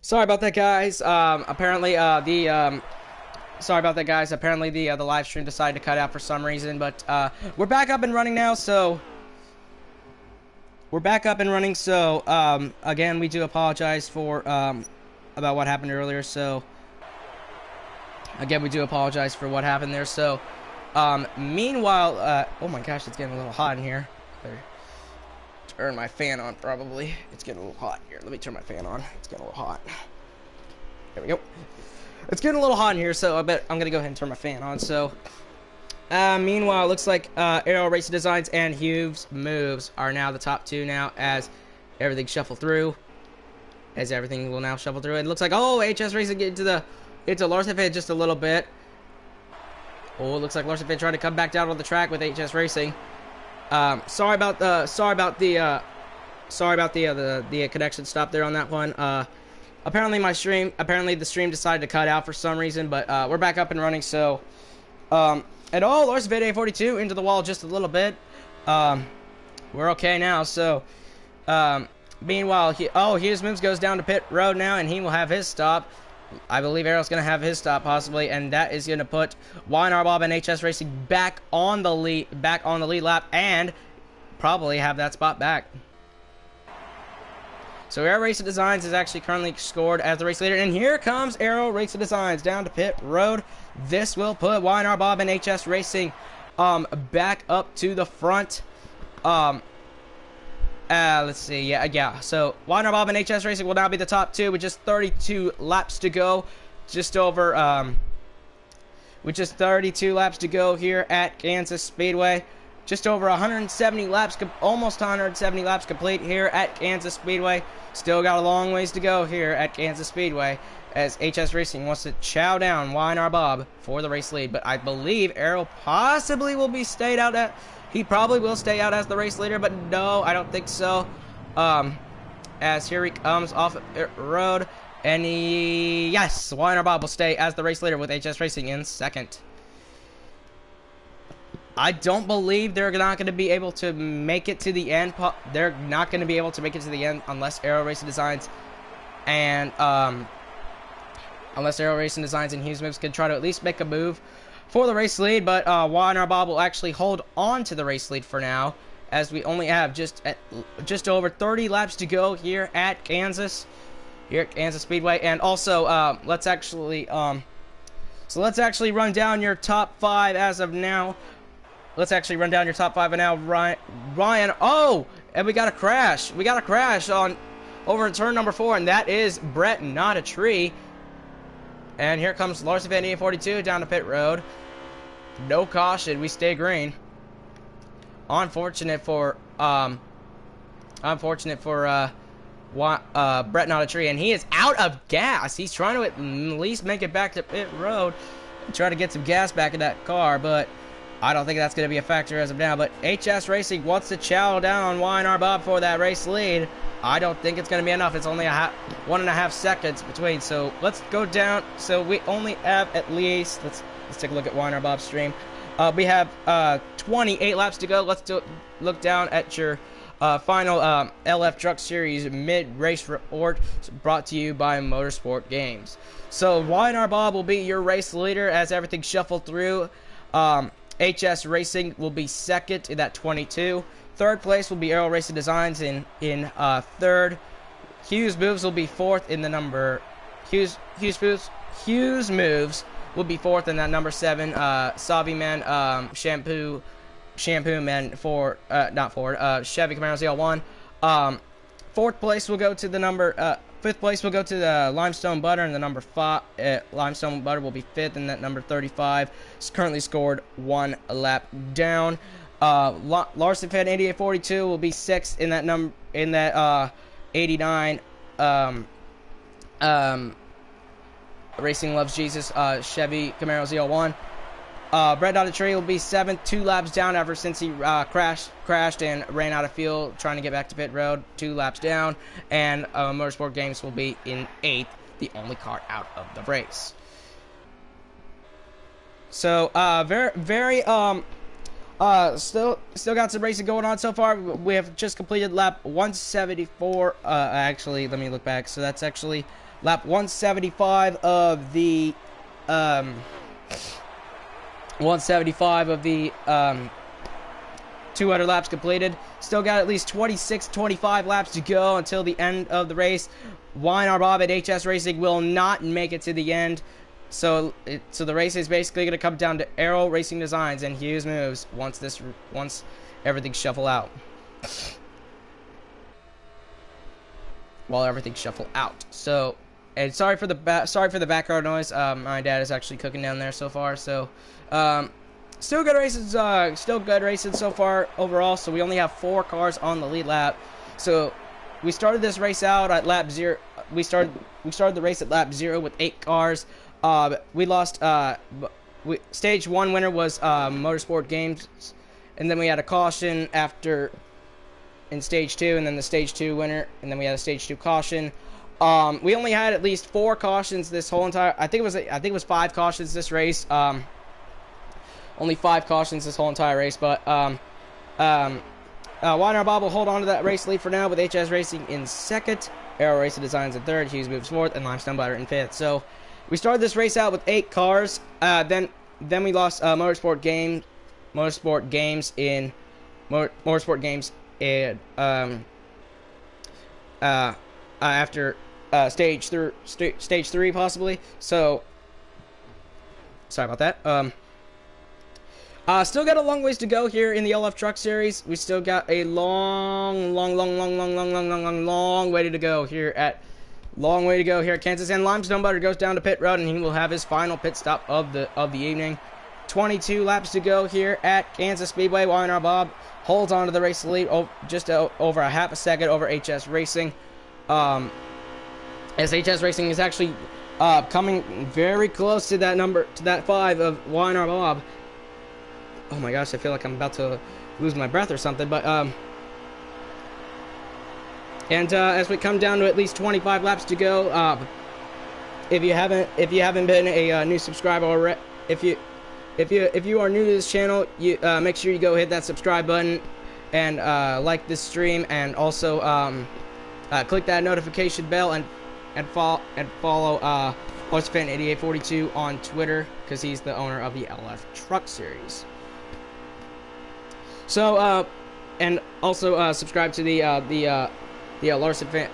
Sorry about that, guys. Sorry about that, guys. Apparently, the live stream decided to cut out for some reason, but we're back up and running now. So we're back up and running. So again, we do apologize for about what happened earlier. So again, we do apologize for what happened there. So meanwhile, oh my gosh, it's getting a little hot in here. Better turn my fan on. Probably it's getting a little hot here. Let me turn my fan on. It's getting a little hot. There we go. It's getting a little hot in here, so I bet I'm gonna go ahead and turn my fan on. So meanwhile, it looks like Aero Racing Designs and Hughes Moves are now the top two now as everything shuffle through. As everything will now shuffle through. It looks like, oh, HS Racing get into Larson Fit just a little bit. Oh, it looks like Larson Fit trying to come back down on the track with HS Racing. Sorry about the connection stop there on that one. Apparently the stream decided to cut out for some reason, but we're back up and running. So and oh, Larson Fit A42 into the wall just a little bit. We're okay now. So meanwhile, Hughes Moves goes down to pit road now, and he will have his stop. I believe Arrow's going to have his stop possibly, and that is going to put Y&R Bob and HS Racing back on the lead lap, and probably have that spot back. So Aero Racing Designs is actually currently scored as the race leader, and here comes Aero Racing Designs down to pit road. This will put Y&R Bob and HS Racing back up to the front. Let's see, yeah. So Y&R Bob and HS Racing will now be the top two with just 32 laps to go. With just 32 laps to go here at Kansas Speedway. Just over 170 laps, almost 170 laps complete here at Kansas Speedway. Still got a long ways to go here at Kansas Speedway as HS Racing wants to chow down Y&R Bob for the race lead. But I believe Arrow possibly will be stayed out at... He probably will stay out as the race leader, but no, I don't think so. As here he comes off the road, and yes, Y&R Bob will stay as the race leader with HS Racing in second. I don't believe they're not going to be able to make it to the end. They're not going to be able to make it to the end unless Aero Racing Designs and Hughes Moves can try to at least make a move for the race lead, but Y&R Bob will actually hold on to the race lead for now, as we only have just over 30 laps to go here at Kansas Speedway. And also, let's actually run down your top five as of now. Let's actually run down your top five, and now Ryan. Oh, and we got a crash. We got a crash over in turn number 4, and that is Brett, not a tree. And here comes Larson Van 42 down to pit road. No caution. We stay green. Unfortunate for Brett, not a tree, and he is out of gas. He's trying to at least make it back to pit road and try to get some gas back in that car, but I don't think that's going to be a factor as of now. But HS Racing wants to chow down on Y&R Bob for that race lead. I don't think it's going to be enough. It's only 1.5 seconds between. So let's go down. So we only have at least, let's take a look at Y&R Bob's stream. We have 28 laps to go. Let's look down at your final LF Truck Series mid-race report brought to you by Motorsport-Games. So Y&R Bob will be your race leader as everything shuffled through. HS Racing will be second in that 22. Third place will be Aero Racing Designs in third. Hughes Moves will be fourth in the number. Hughes Moves will be fourth in that number 7. Savi Man, Shampoo Man for not Ford. Chevy Camaro ZL1. Fourth place will go to the number. Fifth place will go to the Limestone Butter, and the number 5. Limestone Butter will be fifth in that number 35. It's currently scored 1 lap down. Larson Fan 8842 will be sixth in that 89. Racing Loves Jesus Chevy Camaro ZL1. Brett Not a Tree will be 7th, 2 laps down ever since he crashed and ran out of fuel trying to get back to pit road, 2 laps down. And Motorsport-Games will be in 8th, the only car out of the race. So still got some racing going on so far. We have just completed lap 174. Actually, let me look back. So that's actually lap 175 of the 200 laps completed. Still got at least 25 laps to go until the end of the race. Weinar Bob at HS Racing will not make it to the end. So the race is basically going to come down to Aero Racing Designs and Hughes moves once everything's shuffled out. While everything's shuffled out. So, and sorry for the background noise. My dad is actually cooking down there so far. So, still good races. Still good racing so far overall. So we only have 4 cars on the lead lap. So we started this race out at lap 0. We started the race at lap 0 with 8 cars. We lost. Stage 1 winner was Motorsport-Games, and then we had a caution in stage 2, and then the stage 2 winner, and then we had a stage 2 caution. We only had at least 4 cautions this whole entire. I think it was 5 cautions this race. Only 5 cautions this whole entire race, but Weinar Bob will hold on to that race lead for now with HS Racing in 2nd, Aero Racing Designs in 3rd, Hughes moves 4th, and Limestone Butter in 5th. So we started this race out with 8 cars. Then we lost Motorsport-Games and after stage 3 possibly. So sorry about that. Still got a long ways to go here in the LF Truck Series. We still got a long way to go here at Kansas. And Limestone Butter goes down to pit road, and he will have his final pit stop of the evening. 22 laps to go here at Kansas Speedway. Weinar Bob holds on to the race lead just over a half a second over HS Racing. As HS Racing is actually coming very close to that 5 of Weinar Bob. Oh my gosh, I feel like I'm about to lose my breath or something. But as we come down to at least 25 laps to go, if you haven't been a new subscriber already, if you are new to this channel, you make sure you go hit that subscribe button and like this stream, and also click that notification bell and follow HorseFan8842 on Twitter, because he's the owner of the LF Truck Series. So and also subscribe to the Larson Fan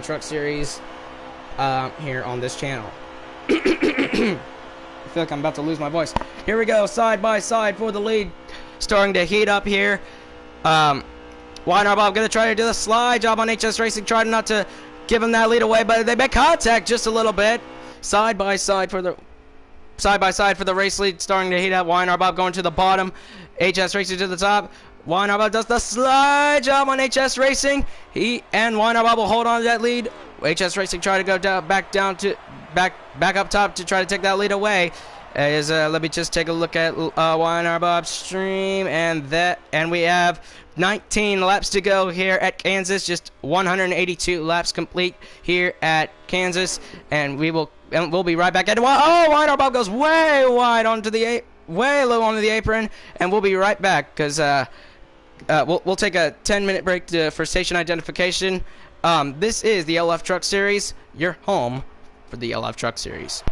Truck Series here on this channel. I feel like I'm about to lose my voice. Here we go, side by side for the lead, starting to heat up here. Weinar Bob gonna try to do the slide job on HS Racing, trying not to give him that lead away, but they make contact just a little bit. Side by side for the race lead, starting to heat up. Weinar Bob going to the bottom, HS Racing to the top. Weinar Bob does the slide job on HS Racing. Weinar Bob will hold on to that lead. HS Racing try to go back up top to try to take that lead away. Let me just take a look at Weinar Bob's stream, and we have 19 laps to go here at Kansas. Just 182 laps complete here at Kansas, and we'll be right back at it. Oh, Weinar Bob goes way low onto the apron, and we'll be right back because we'll take a 10-minute break for station identification. This is the LF Truck Series, your home for the LF Truck Series.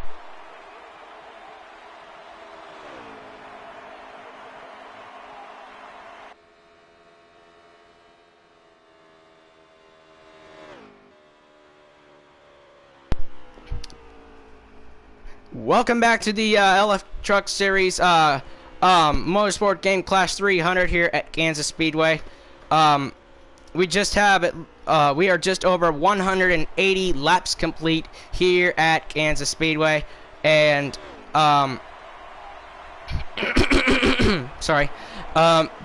Welcome back to the LF Truck Series Motorsport Game Clash 300 here at Kansas Speedway. We are just over 180 laps complete here at Kansas Speedway, and sorry,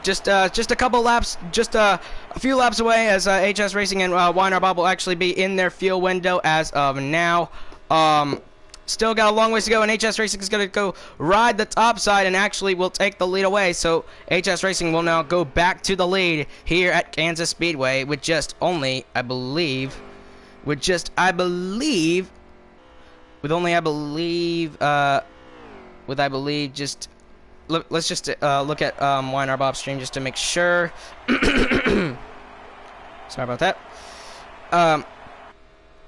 just a couple laps, just a few laps away, as HS Racing and Weinar Bob will actually be in their fuel window as of now. Still got a long ways to go, and HS Racing is going to go ride the top side and actually will take the lead away. So HS Racing will now go back to the lead here at Kansas Speedway with just only, I believe, just look at Weinar Bob's stream just to make sure. Sorry about that.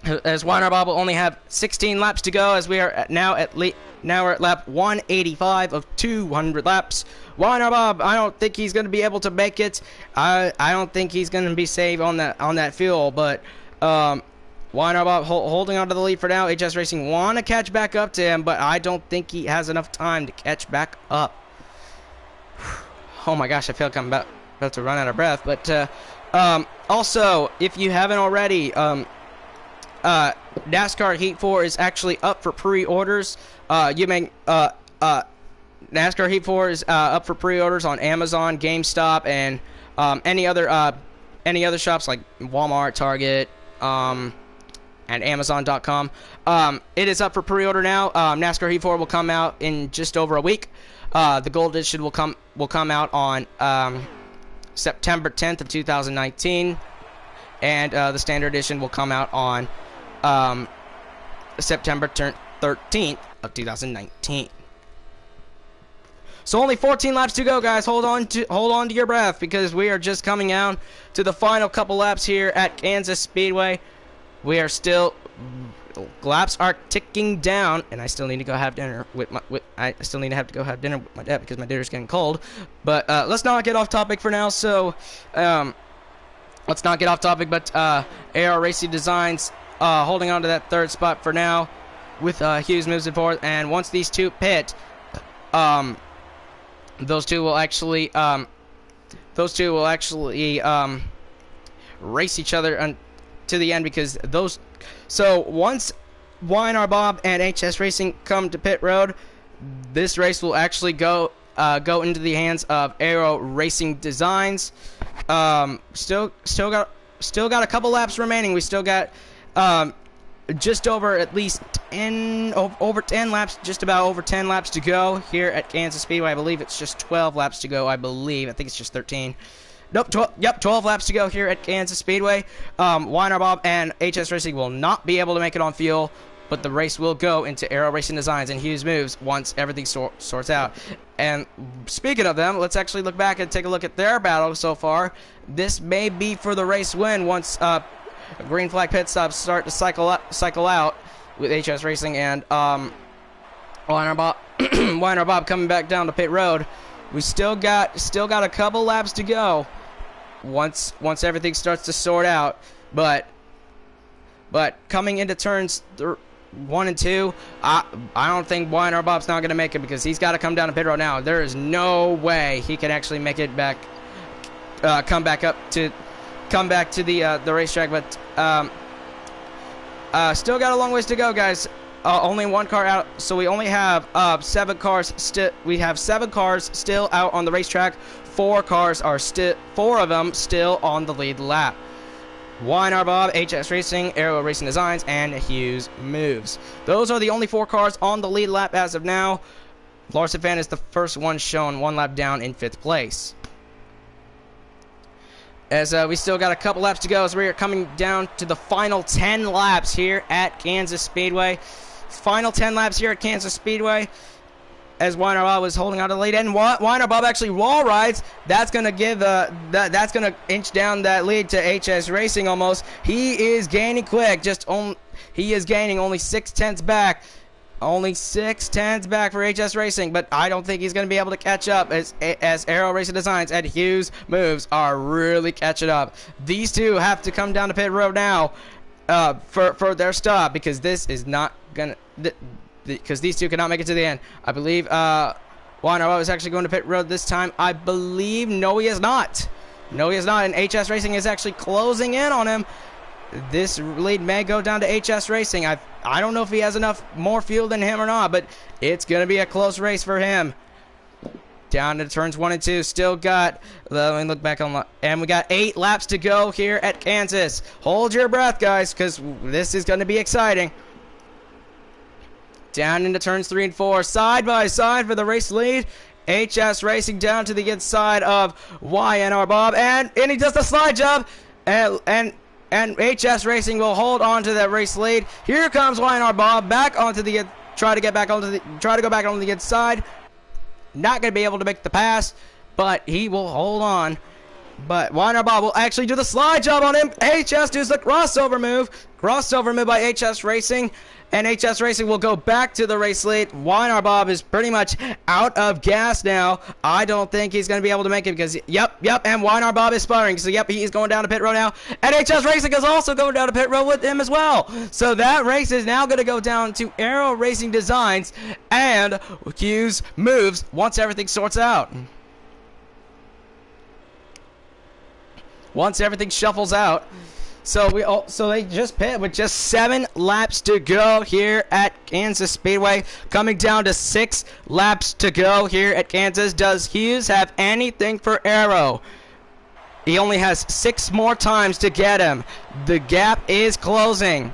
as YNR Bob will only have 16 laps to go, as we are now we're at lap 185 of 200 laps. YNR Bob, I don't think he's going to be able to make it. I don't think he's going to be safe on that fuel, but YNR Bob holding on to the lead for now. HS Racing want to catch back up to him, but I don't think he has enough time to catch back up. Oh my gosh, I feel like I'm about to run out of breath. But also, if you haven't already, NASCAR Heat 4 is actually up for pre-orders. NASCAR Heat 4 is up for pre-orders on Amazon, GameStop, and any other shops like Walmart, Target, and Amazon.com. It is up for pre-order now. NASCAR Heat 4 will come out in just over a week. The Gold Edition will come out on September 10th of 2019, and the Standard Edition will come out on September 13th of 2019. So only 14 laps to go, guys. Hold on to your breath, because we are just coming out to the final couple laps here at Kansas Speedway. We are still, laps are ticking down, and I still need to go have dinner with my go have dinner with my dad, because my dinner's getting cold. But let's not get off topic for now. So let's not get off topic. But AR Racing Designs holding on to that third spot for now, with Hughes moving forward. And once these two pit, those two will actually race each other to the end, because those. So once YNR Bob and HS Racing come to pit road, this race will actually go into the hands of Aero Racing Designs. Still got a couple laps remaining. We still got just over at least 10 laps, just about over 10 laps to go here at Kansas Speedway. I believe it's just 12 laps to go. I think it's just 13. Nope, 12 laps to go here at Kansas Speedway. YNR Bob and HS Racing will not be able to make it on fuel, but the race will go into Aero Racing Designs and Hughes Moves once everything sorts out. And speaking of them, let's actually look back and take a look at their battle so far. This may be for the race win once green flag pit stops start to cycle out with HS Racing and YNR Bob coming back down to pit road. We still got a couple laps to go once everything starts to sort out, but coming into turns 1 and 2, I don't think YNR Bob's not going to make it, because he's got to come down to pit road now. There is no way he can actually make it back, come back to the racetrack. But still got a long ways to go, guys. Only one car out, so we only have 7 cars still. We have 7 cars still out on the racetrack. 4 of them still on the lead lap. YNR Bob, HS Racing, Aero Racing Designs, and Hughes Moves. Those are the only 4 cars on the lead lap as of now. Larson Fan is the first one shown 1 lap down in 5th place. As we still got a couple laps to go, as we are coming down to the final 10 laps here at Kansas Speedway. Final 10 laps here at Kansas Speedway, as YNR Bob was holding on to the lead, and YNR Bob actually wall rides. That's gonna give that's gonna inch down that lead to HS Racing almost. He is gaining quick. He is gaining only 6/10 back. Only 6/10 back for HS Racing, but I don't think he's going to be able to catch up as Aero Racing Designs and Hughes Moves are really catching up. These two have to come down to pit road now for their stop, because this is not going to... because these two cannot make it to the end. I believe YNR Bob is actually going to pit road this time. I believe... No, he is not. No, he is not, and HS Racing is actually closing in on him. This lead may go down to HS Racing. I don't know if he has enough more fuel than him or not, but it's going to be a close race for him. Down to turns 1 and 2. Still got, let me look back on, and we got 8 laps to go here at Kansas. Hold your breath, guys, because this is going to be exciting. Down into turns 3 and 4. Side by side for the race lead. HS Racing down to the inside of YNR Bob, and he does the slide jump, and HS Racing will hold on to that race lead. Here comes YNR Bob back onto the try to go back on the inside. Not going to be able to make the pass, but he will hold on. But Weiner Bob will actually do the slide job on him. HS does the crossover move. Crossover move by HS Racing. And HS Racing will go back to the race lead. Weiner Bob is pretty much out of gas now. I don't think he's going to be able to make it because, yep, and Weiner Bob is sputtering. So, yep, he's going down to pit road now. And HS Racing is also going down to pit road with him as well. So, that race is now going to go down to Aero Racing Designs and Hughes Moves once everything sorts out. Once everything shuffles out. So they just pit with just 7 laps to go here at Kansas Speedway. Coming down to 6 laps to go here at Kansas. Does Hughes have anything for Aero? He only has 6 more times to get him. The gap is closing.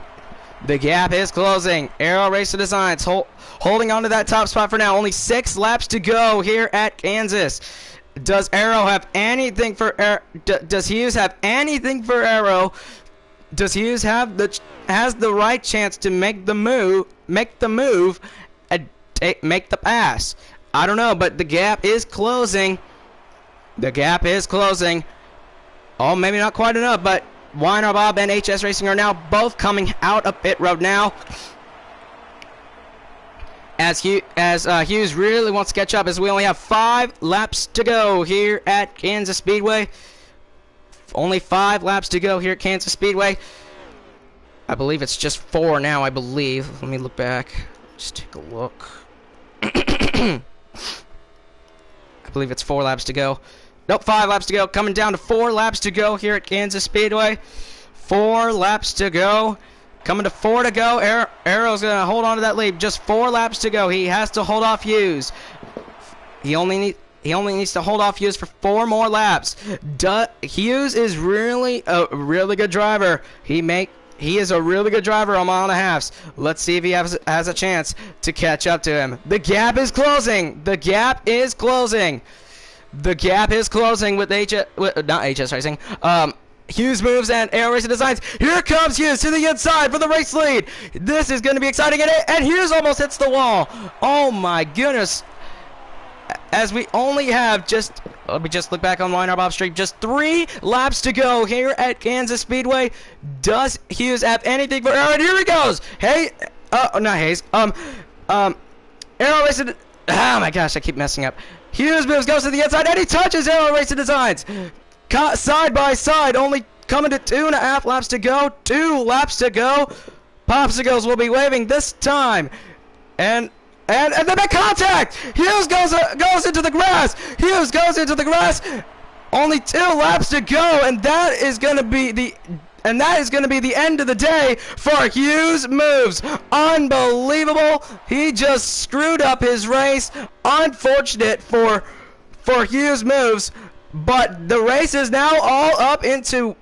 The gap is closing. Aero Racing Designs holding on to that top spot for now. Only 6 laps to go here at Kansas. Does Aero have anything for does Hughes have anything for Aero? Does Hughes have has the right chance to make the move and make the pass? I don't know, but the gap is closing. The gap is closing. Oh, maybe not quite enough, but Weiner Bob and HS Racing are now both coming out of pit road now. As Hughes really wants to catch up, as we only have 5 laps to go here at Kansas Speedway. Only 5 laps to go here at Kansas Speedway. I believe it's just 4 now, I believe. Let me look back. Just take a look. I believe it's 4 laps to go. Nope, 5 laps to go. Coming down to 4 laps to go here at Kansas Speedway. 4 laps to go. Coming to 4 to go. Aero's going to hold on to that lead. Just 4 laps to go. He has to hold off Hughes. He only needs to hold off Hughes for 4 more laps. Hughes is really a really good driver. He is a really good driver on 1.5 miles. Let's see if he has a chance to catch up to him. The gap is closing. The gap is closing. The gap is closing with not HS Racing. Hughes Moves and Aero Racing Designs. Here comes Hughes to the inside for the race lead. This is going to be exciting, and Hughes almost hits the wall. Oh my goodness. As we only have let me just look back on Weiner Bob Street. Just 3 laps to go here at Kansas Speedway. Does Hughes have anything for Aero? And here he goes. Hey, not Hayes. Aero Racing. Oh my gosh, I keep messing up. Hughes Moves goes to the inside, and he touches Aero Racing Designs. Side by side, only coming to 2.5 laps to go. 2 laps to go. Popsicles will be waving this time. And then the contact! Hughes goes into the grass! Hughes goes into the grass! Only 2 laps to go, and that is gonna be the end of the day for Hughes Moves. Unbelievable! He just screwed up his race. Unfortunate for Hughes Moves. But the race is now all up into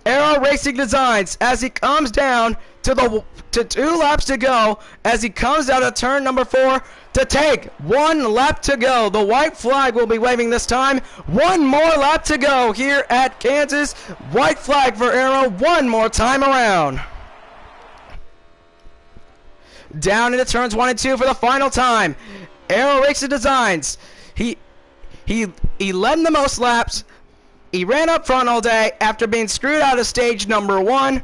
Aero Racing Designs as he comes down to 2 laps to go, as he comes out of turn number 4 to take 1 lap to go. The white flag will be waving this time. 1 more lap to go here at Kansas. White flag for Aero 1 more time around. Down into turns 1 and 2 for the final time. Aero Racing Designs. He led the most laps. He ran up front all day after being screwed out of stage number 1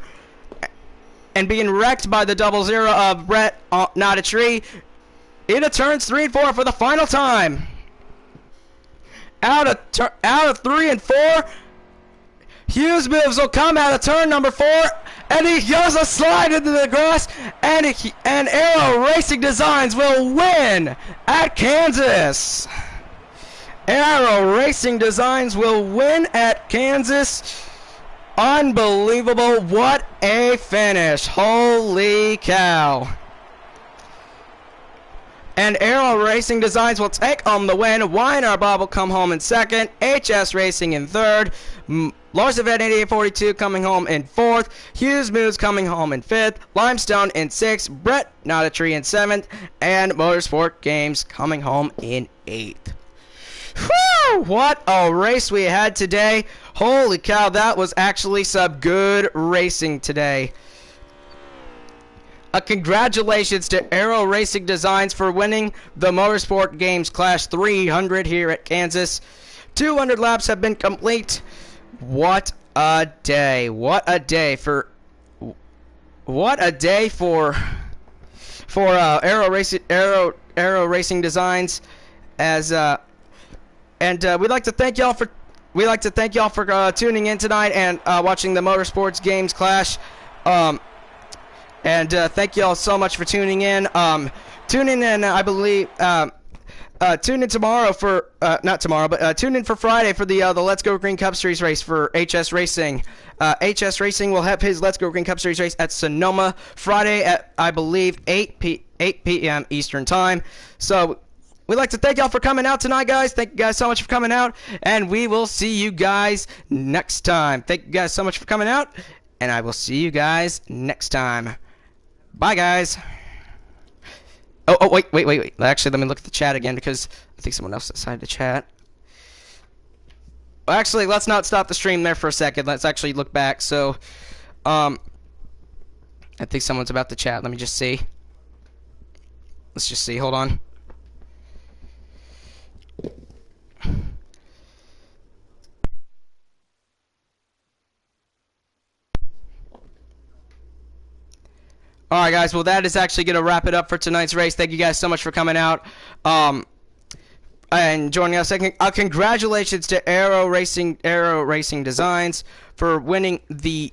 and being wrecked by the 00 of Brett Not a Tree. Into turns 3 and 4 for the final time. Out of 3 and 4, Hughes Moves will come out of turn number 4, and he goes a slide into the grass, and Aero Racing Designs will win at Kansas. Aero Racing Designs will win at Kansas. Unbelievable. What a finish. Holy cow. And Aero Racing Designs will take home the win. Weiner Bob will come home in 2nd. HS Racing in 3rd. Larson Vet 8842 coming home in 4th. Hughes Moves coming home in 5th. Limestone in 6th. Brett Not a Tree in 7th. And Motorsport-Games coming home in 8th. Whew, what a race we had today. Holy cow, that was actually some good racing today. Congratulations to Aero Racing Designs for winning the Motorsport-Games Clash 300 here at Kansas. 200 laps have been complete. What a day! What a day for Aero Racing Designs, as we'd like to thank y'all for tuning in tonight and watching the Motorsports-Games clash. Thank y'all so much for tuning in. Tune in, and I believe tune in tomorrow for not tomorrow, but tune in for Friday for the Let's Go Green Cup Series race for HS Racing. HS Racing will have his Let's Go Green Cup Series race at Sonoma Friday at, I believe, 8 p.m. Eastern Time. So we'd like to thank y'all for coming out tonight, guys. Thank you guys so much for coming out, and we will see you guys next time. Thank you guys so much for coming out, and I will see you guys next time. Bye, guys. Oh, wait. Actually, let me look at the chat again, because I think someone else decided to chat. Well, actually, let's not stop the stream there for a second. Let's actually look back. So, I think someone's about to chat. Let me just see. Let's just see. Hold on. Alright, guys, well, that is actually going to wrap it up for tonight's race. Thank you guys so much for coming out and joining us. Congratulations to Aero Racing Designs for winning the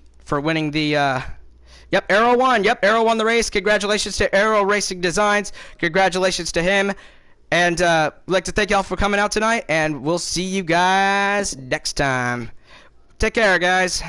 yep, Aero won. Yep, Aero won the race. Congratulations to Aero Racing Designs. Congratulations to him. And I'd like to thank y'all for coming out tonight, and we'll see you guys next time. Take care, guys.